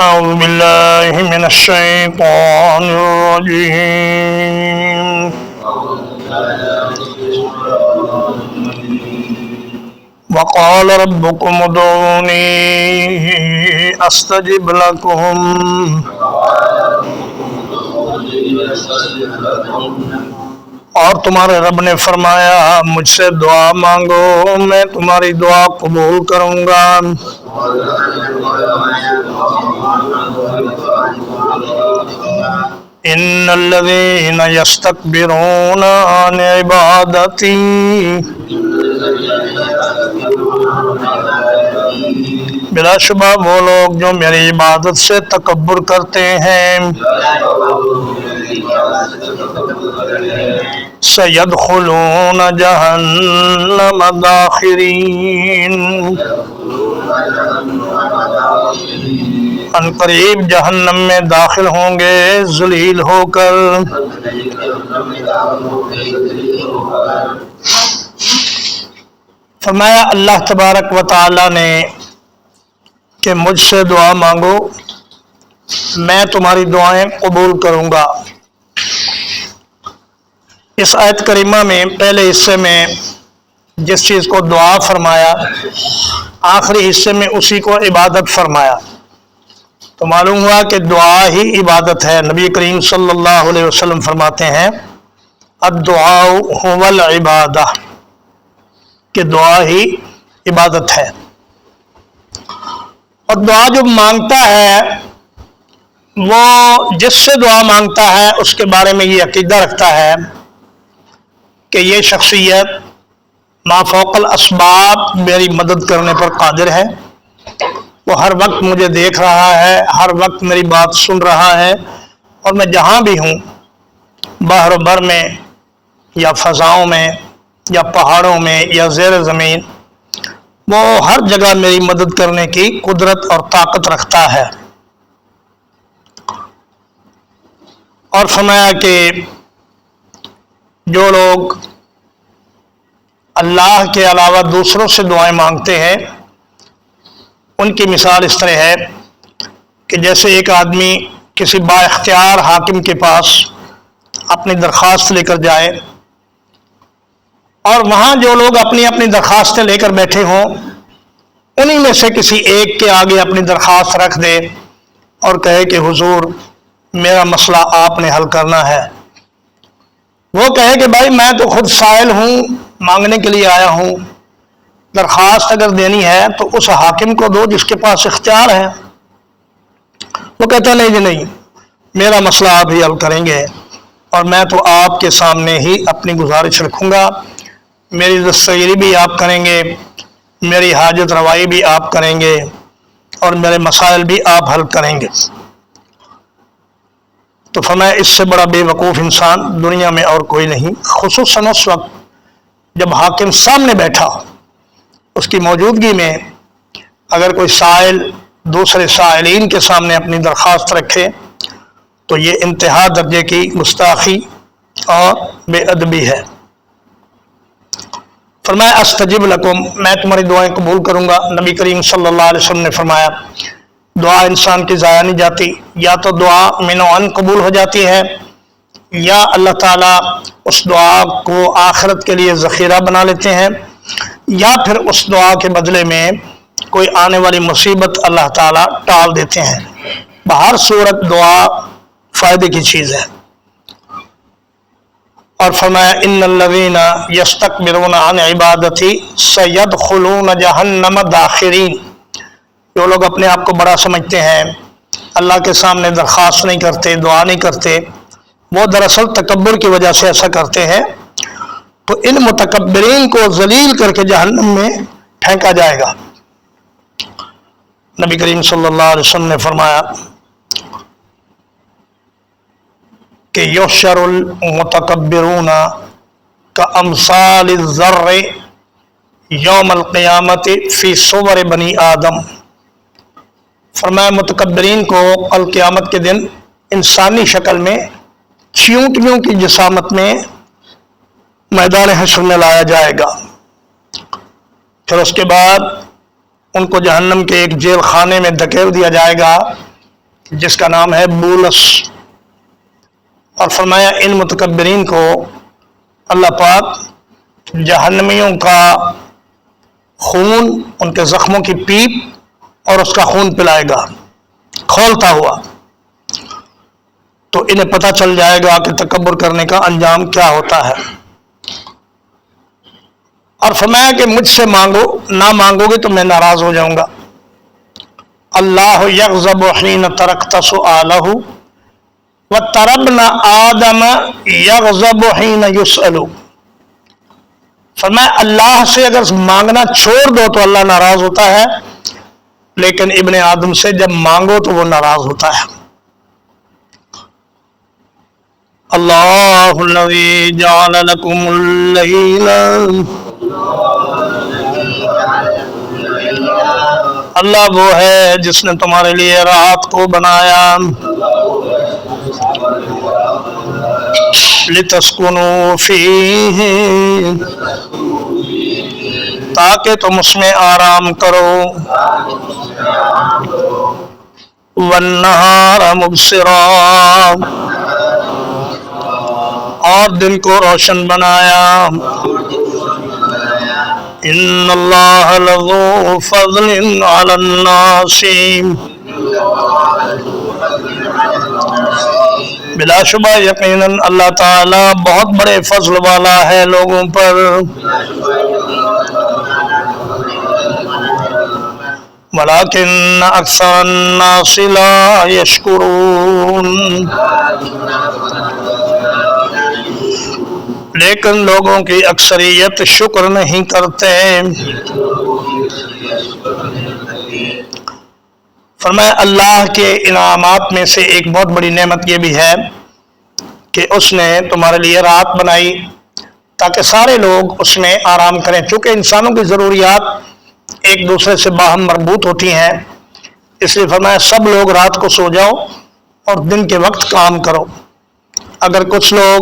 أعوذ بالله من الشيطان الرجيم وقال ربكم ادعوني أستجب لكم اور تمہارے رب نے فرمایا مجھ سے دعا مانگو میں تمہاری دعا قبول کروں گا۔ ان الذين يستكبرون عن عبادتي بلا شبہ وہ لوگ جو میری عبادت سے تکبر کرتے ہیں سيدخلون جہنم داخرین ان قریب جہنم میں داخل ہوں گے ذلیل ہو کر۔ فرمایا اللہ تبارک و تعالی نے کہ مجھ سے دعا مانگو میں تمہاری دعائیں قبول کروں گا۔ اس آیت کریمہ میں پہلے حصے میں جس چیز کو دعا فرمایا آخری حصے میں اسی کو عبادت فرمایا، تو معلوم ہوا کہ دعا ہی عبادت ہے۔ نبی کریم صلی اللہ علیہ وسلم فرماتے ہیں الدعاء هو العبادہ، کہ دعا ہی عبادت ہے۔ اور دعا جو مانگتا ہے وہ جس سے دعا مانگتا ہے اس کے بارے میں یہ عقیدہ رکھتا ہے کہ یہ شخصیت ما فوق الاسباب میری مدد کرنے پر قادر ہے، وہ ہر وقت مجھے دیکھ رہا ہے، ہر وقت میری بات سن رہا ہے، اور میں جہاں بھی ہوں بحر و بر میں یا فضاؤں میں یا پہاڑوں میں یا زیر زمین وہ ہر جگہ میری مدد کرنے کی قدرت اور طاقت رکھتا ہے۔ اور فرمایا کہ جو لوگ اللہ کے علاوہ دوسروں سے دعائیں مانگتے ہیں ان کی مثال اس طرح ہے کہ جیسے ایک آدمی کسی با اختیار حاکم کے پاس اپنی درخواست لے کر جائے اور وہاں جو لوگ اپنی اپنی درخواستیں لے کر بیٹھے ہوں انہی میں سے کسی ایک کے آگے اپنی درخواست رکھ دے اور کہے کہ حضور میرا مسئلہ آپ نے حل کرنا ہے۔ وہ کہے کہ بھائی میں تو خود سائل ہوں، مانگنے کے لیے آیا ہوں، درخواست اگر دینی ہے تو اس حاکم کو دو جس کے پاس اختیار ہے۔ وہ کہتا نہیں جی نہیں، میرا مسئلہ آپ ہی حل کریں گے، اور میں تو آپ کے سامنے ہی اپنی گزارش رکھوں گا، میری دستگیری بھی آپ کریں گے، میری حاجت روائی بھی آپ کریں گے، اور میرے مسائل بھی آپ حل کریں گے۔ تو فرمایا اس سے بڑا بے وقوف انسان دنیا میں اور کوئی نہیں، خصوصاً اس وقت جب حاکم سامنے بیٹھا اس کی موجودگی میں اگر کوئی سائل دوسرے سائلین کے سامنے اپنی درخواست رکھے تو یہ انتہا درجے کی گستاخی اور بے ادبی ہے۔ فرمایا استجب لکم، میں تمہاری دعائیں قبول کروں گا۔ نبی کریم صلی اللہ علیہ وسلم نے فرمایا دعا انسان کی ضائع نہیں جاتی، یا تو دعا من و عن قبول ہو جاتی ہے یا اللہ تعالیٰ اس دعا کو آخرت کے لیے ذخیرہ بنا لیتے ہیں، یا پھر اس دعا کے بدلے میں کوئی آنے والی مصیبت اللہ تعالیٰ ٹال دیتے ہیں۔ بہر صورت دعا فائدے کی چیز ہے۔ اور فرمایا ان الذین یستکبرون عن عبادتی سیدخلون جہنم داخرین، جو لوگ اپنے آپ کو بڑا سمجھتے ہیں، اللہ کے سامنے درخواست نہیں کرتے، دعا نہیں کرتے، وہ دراصل تکبر کی وجہ سے ایسا کرتے ہیں، تو ان متکبرین کو ذلیل کر کے جہنم میں پھینکا جائے گا۔ نبی کریم صلی اللہ علیہ وسلم نے فرمایا کہ یحشر المتکبرون کامثال الذر یوم القیامت فی صور بنی آدم۔ فرمایا متکبرین کو کل قیامت کے دن انسانی شکل میں چیونٹیوں کی جسامت میں میدان حشر میں لایا جائے گا، پھر اس کے بعد ان کو جہنم کے ایک جیل خانے میں دھکیل دیا جائے گا جس کا نام ہے بولس، اور فرمایا ان متکبرین کو اللہ پاک جہنمیوں کا خون، ان کے زخموں کی پیپ اور اس کا خون پلائے گا کھولتا ہوا، تو انہیں پتہ چل جائے گا کہ تکبر کرنے کا انجام کیا ہوتا ہے۔ اور فرمایا کہ مجھ سے مانگو، نہ مانگو گے تو میں ناراض ہو جاؤں گا۔ اللہ یغضب حین ترکت سؤالہ وتربنا آدم یغضب حین یسأل۔ فرمایا اللہ سے اگر مانگنا چھوڑ دو تو اللہ ناراض ہوتا ہے، لیکن ابن آدم سے جب مانگو تو وہ ناراض ہوتا ہے۔ اللہ الذی جعل لکم اللیل، اللہ وہ ہے جس نے تمہارے لیے رات کو بنایا، لتسکنوا فیہ، تاکہ تم اس میں آرام کرو، والنہار مبصرا، اور دن کو روشن بنایا، ان اللہ لذو فضل علی الناس، بلا شبہ یقیناً اللہ تعالی بہت بڑے فضل والا ہے لوگوں پر، ولکن اکثر الناس لا یشکرون، لیکن لوگوں کی اکثریت شکر نہیں کرتے۔ فرمایا اللہ کے انعامات میں سے ایک بہت بڑی نعمت یہ بھی ہے کہ اس نے تمہارے لیے رات بنائی تاکہ سارے لوگ اس میں آرام کریں، چونکہ انسانوں کی ضروریات ایک دوسرے سے باہم مربوط ہوتی ہیں، اس لیے فرمایا سب لوگ رات کو سو جاؤ اور دن کے وقت کام کرو۔ اگر کچھ لوگ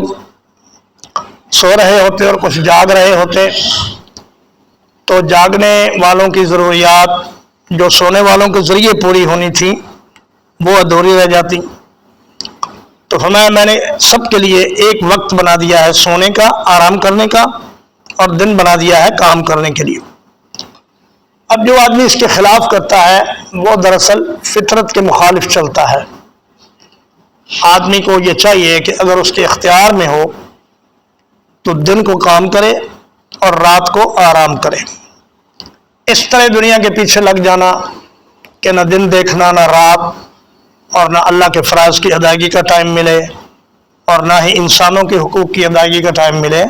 سو رہے ہوتے اور کچھ جاگ رہے ہوتے تو جاگنے والوں کی ضروریات جو سونے والوں کے ذریعے پوری ہونی تھی وہ ادھوری رہ جاتی۔ تو فرمایا میں نے سب کے لیے ایک وقت بنا دیا ہے سونے کا، آرام کرنے کا، اور دن بنا دیا ہے کام کرنے کے لیے۔ اب جو آدمی اس کے خلاف کرتا ہے وہ دراصل فطرت کے مخالف چلتا ہے۔ آدمی کو یہ چاہیے کہ اگر اس کے اختیار میں ہو تو دن کو کام کرے اور رات کو آرام کرے۔ اس طرح دنیا کے پیچھے لگ جانا کہ نہ دن دیکھنا نہ رات، اور نہ اللہ کے فرائض کی ادائیگی کا ٹائم ملے اور نہ ہی انسانوں کے حقوق کی ادائیگی کا ٹائم ملے،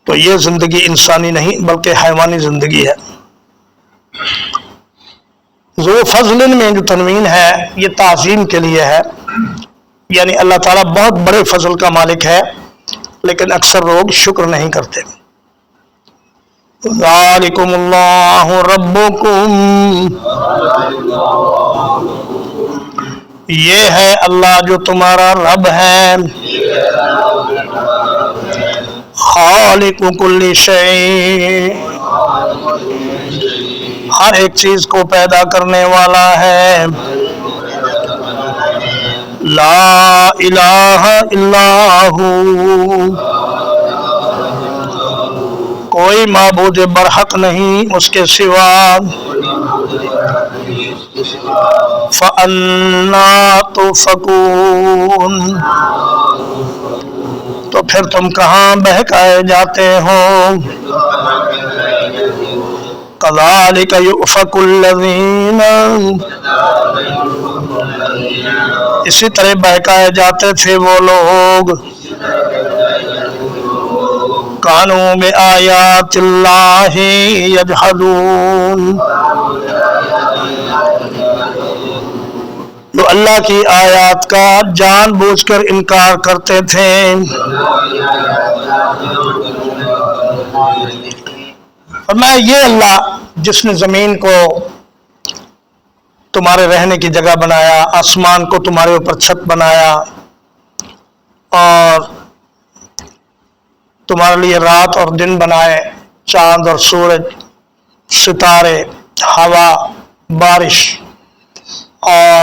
تو یہ زندگی انسانی نہیں بلکہ حیوانی زندگی ہے۔ ذو فضل میں جو تنوین ہے یہ تعظیم کے لیے ہے، یعنی اللہ تعالیٰ بہت بڑے فضل کا مالک ہے، لیکن اکثر لوگ شکر نہیں کرتے۔ ذالکم اللہ ربکم، یہ ہے اللہ جو تمہارا رب ہے، خالق کل شیء، ہر ایک چیز کو پیدا کرنے والا ہے، لا الہ الا ہو، کوئی معبود برحق نہیں اس کے سوا، فَأَنَّىٰ تُؤْفَكُونَ، تو پھر تم کہاں بہکائے جاتے ہو، كَذَٰلِكَ يُؤْفَكُ الَّذِينَ، اسی طرح بہکائے جاتے تھے وہ لوگ، كَانُوا بِآيَاتِ اللَّهِ يَجْحَدُونَ، جو اللہ کی آیات کا جان بوجھ کر انکار کرتے تھے۔ فرمایا یہ اللہ جس نے زمین کو تمہارے رہنے کی جگہ بنایا، آسمان کو تمہارے اوپر چھت بنایا، اور تمہارے لیے رات اور دن بنائے، چاند اور سورج، ستارے، ہوا، بارش، اور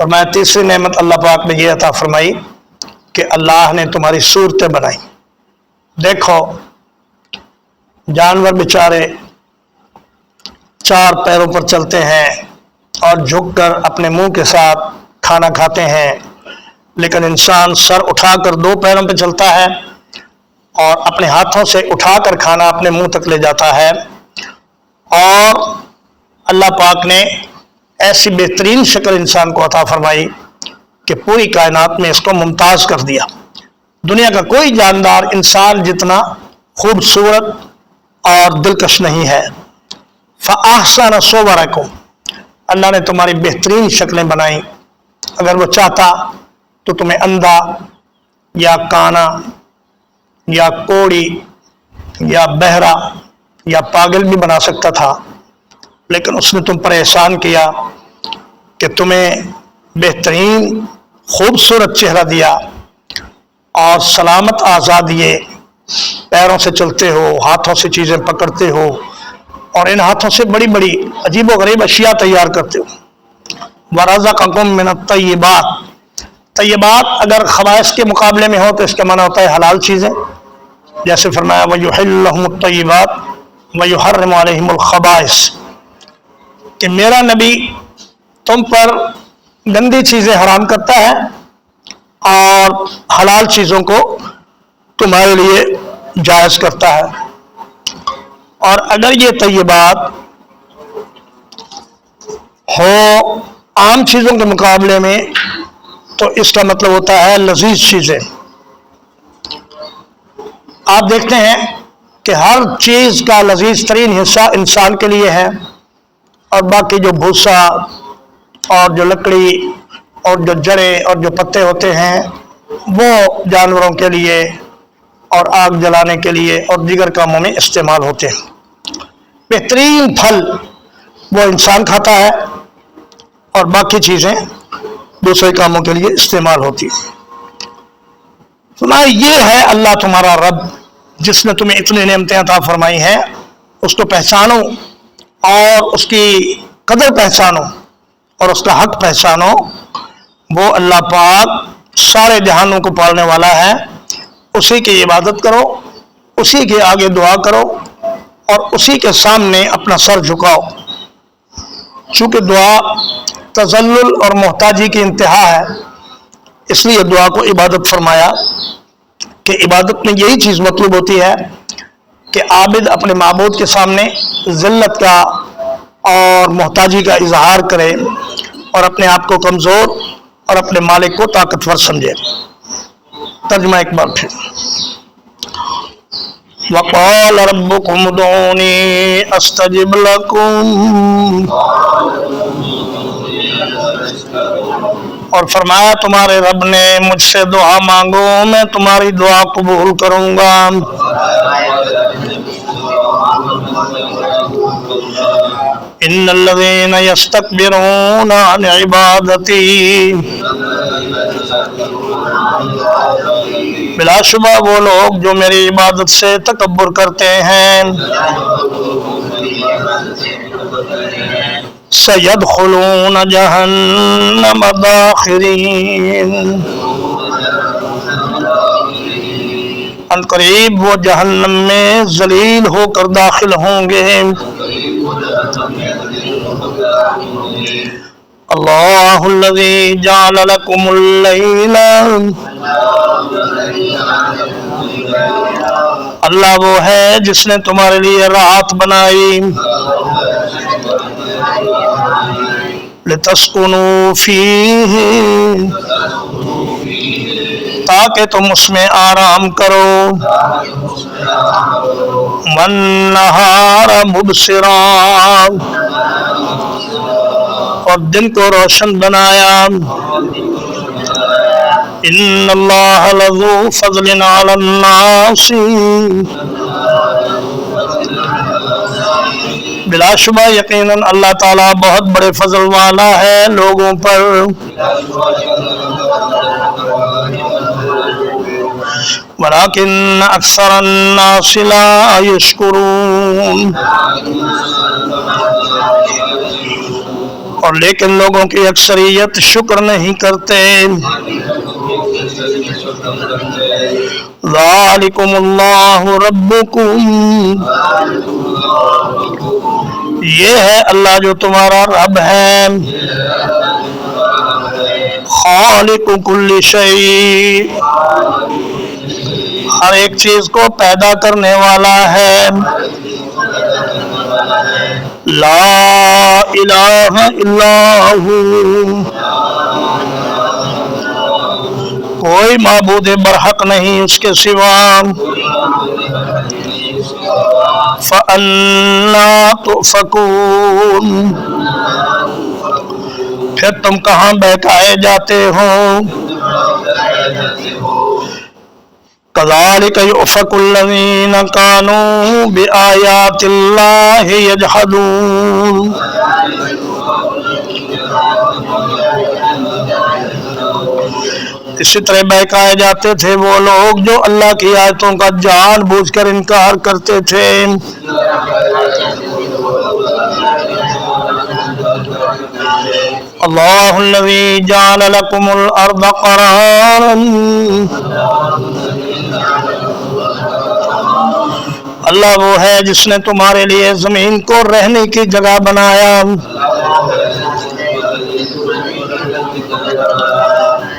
فرمایا تیسری نعمت اللہ پاک نے یہ عطا فرمائی کہ اللہ نے تمہاری صورتیں بنائی. دیکھو جانور بیچارے چار پیروں پر چلتے ہیں اور جھک کر اپنے منہ کے ساتھ کھانا کھاتے ہیں، لیکن انسان سر اٹھا کر دو پیروں پہ چلتا ہے اور اپنے ہاتھوں سے اٹھا کر کھانا اپنے منہ تک لے جاتا ہے. اور اللہ پاک نے ایسی بہترین شکل انسان کو عطا فرمائی کہ پوری کائنات میں اس کو ممتاز کر دیا. دنیا کا کوئی جاندار انسان جتنا خوبصورت اور دلکش نہیں ہے. فَأَحْسَنَ صُوَرَكُمْ، اللہ نے تمہاری بہترین شکلیں بنائیں. اگر وہ چاہتا تو تمہیں اندھا یا کانا یا کوڑی یا بہرا یا پاگل بھی بنا سکتا تھا، لیکن اس نے تم پر احسان کیا کہ تمہیں بہترین خوبصورت چہرہ دیا اور سلامت آزاد دیے. پیروں سے چلتے ہو، ہاتھوں سے چیزیں پکڑتے ہو اور ان ہاتھوں سے بڑی بڑی عجیب و غریب اشیاء تیار کرتے ہو. وَرَزَقَكُم مِّنَ الطَّيِّبَاتِ، طیبات اگر خبائث کے مقابلے میں ہو تو اس کا معنی ہوتا ہے حلال چیزیں، جیسے فرمایا وَيُحِلُّ لَهُمُ الطَّيِّبَاتِ وَيُحَرِّمُ عَلَيْهِمُ الْخَبَائِثَ، کہ میرا نبی تم پر گندی چیزیں حرام کرتا ہے اور حلال چیزوں کو تمہارے لیے جائز کرتا ہے. اور اگر یہ طیبات ہو عام چیزوں کے مقابلے میں تو اس کا مطلب ہوتا ہے لذیذ چیزیں. آپ دیکھتے ہیں کہ ہر چیز کا لذیذ ترین حصہ انسان کے لیے ہے، اور باقی جو بھوسا اور جو لکڑی اور جو جڑیں اور جو پتے ہوتے ہیں وہ جانوروں کے لیے اور آگ جلانے کے لیے اور دیگر کاموں میں استعمال ہوتے ہیں. بہترین پھل وہ انسان کھاتا ہے اور باقی چیزیں دوسرے کاموں کے لیے استعمال ہوتی ہیں. یہ ہے اللہ تمہارا رب جس نے تمہیں اتنی نعمتیں عطا فرمائی ہیں. اس کو پہچانو اور اس کی قدر پہچانو اور اس کا حق پہچانو. وہ اللہ پاک سارے جہانوں کو پالنے والا ہے. اسی کی عبادت کرو، اسی کے آگے دعا کرو اور اسی کے سامنے اپنا سر جھکاؤ. چونکہ دعا تذلل اور محتاجی کی انتہا ہے، اس لیے دعا کو عبادت فرمایا کہ عبادت میں یہی چیز مطلوب ہوتی ہے کہ عابد اپنے معبود کے سامنے ذلت کا اور محتاجی کا اظہار کرے اور اپنے آپ کو کمزور اور اپنے مالک کو طاقتور سمجھے. ترجمہ ایک بار پھر. وَقَالَ رَبُّكُمُ ادْعُونِي أَسْتَجِبْ لَكُمْ، اور فرمایا تمہارے رب نے مجھ سے دعا مانگو میں تمہاری دعا قبول کروں گا. ان الذين يستكبرون عن عبادتي، بلا شبہ وہ لوگ جو میری عبادت سے تکبر کرتے ہیں، سيدخلون جہنم داخرین، ان قریب وہ جہنم میں ذلیل ہو کر داخل ہوں گے. اللہ الذی جعل لکم اللیل، اللہ وہ ہے جس نے تمہارے لیے رات بنائی، لتسکنوا فیہ، تاکہ تم اس میں آرام کرو، والنہار مبصرا، اور دن کو روشن بنایا. ان اللہ لذو فضل علی الناس، بلا شبہ یقیناً اللہ تعالیٰ بہت بڑے فضل والا ہے لوگوں پر. ولكن اکثر الناس لا يشکرون، اور لیکن لوگوں کی اکثریت شکر نہیں کرتے. ذالکم اللہ ربکم، یہ ہے اللہ جو تمہارا رب ہے، خالق کل شیء، ہر ایک چیز کو پیدا کرنے والا ہے. لا الہ الا ہو، کوئی معبود برحق نہیں اس کے سوا. فَأَنَّىٰ تُؤْفَكُونَ، پھر تم کہاں بہکائے جاتے ہو. كَذَلِكَ يُؤْفَكُ الَّذِينَ كَانُوا بِآيَاتِ اللَّهِ يَجْحَدُونَ، اسی طرح بہکائے جاتے تھے وہ لوگ جو اللہ کی آیتوں کا جان بوجھ کر انکار کرتے تھے. اللہ الذی جعل لکم الارض قرارا، اللہ وہ ہے جس نے تمہارے لیے زمین کو رہنے کی جگہ بنایا.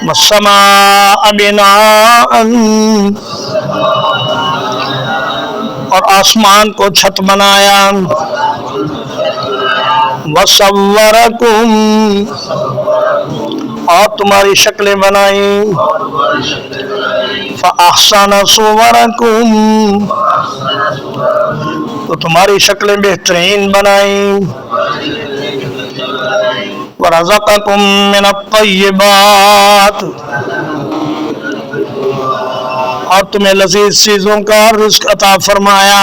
والسماء بناء، اور آسمان کو چھت بنایا. وصورکم، اور تمہاری شکلیں بنائیں. فاحسن صورکم، تو تمہاری شکلیں بہترین بنائیں. ورزقکم من الطیبات، اور تمہیں لذیذ چیزوں کا رزق عطا فرمایا.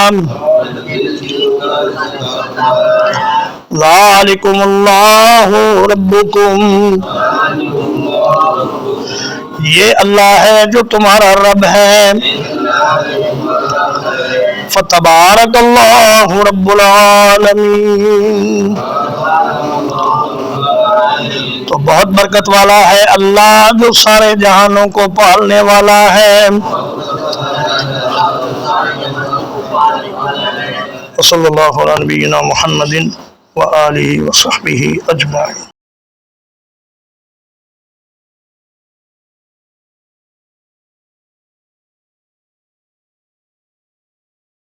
ذالکم اللہ ربکم، یہ اللہ ہے جو تمہارا رب ہے. فتبارک اللہ رب العالمین، تو بہت برکت والا ہے اللہ جو سارے جہانوں کو پالنے والا ہے. صلی اللہ علیہ نبینا محمد وآلہ وصحبہ اجمعین.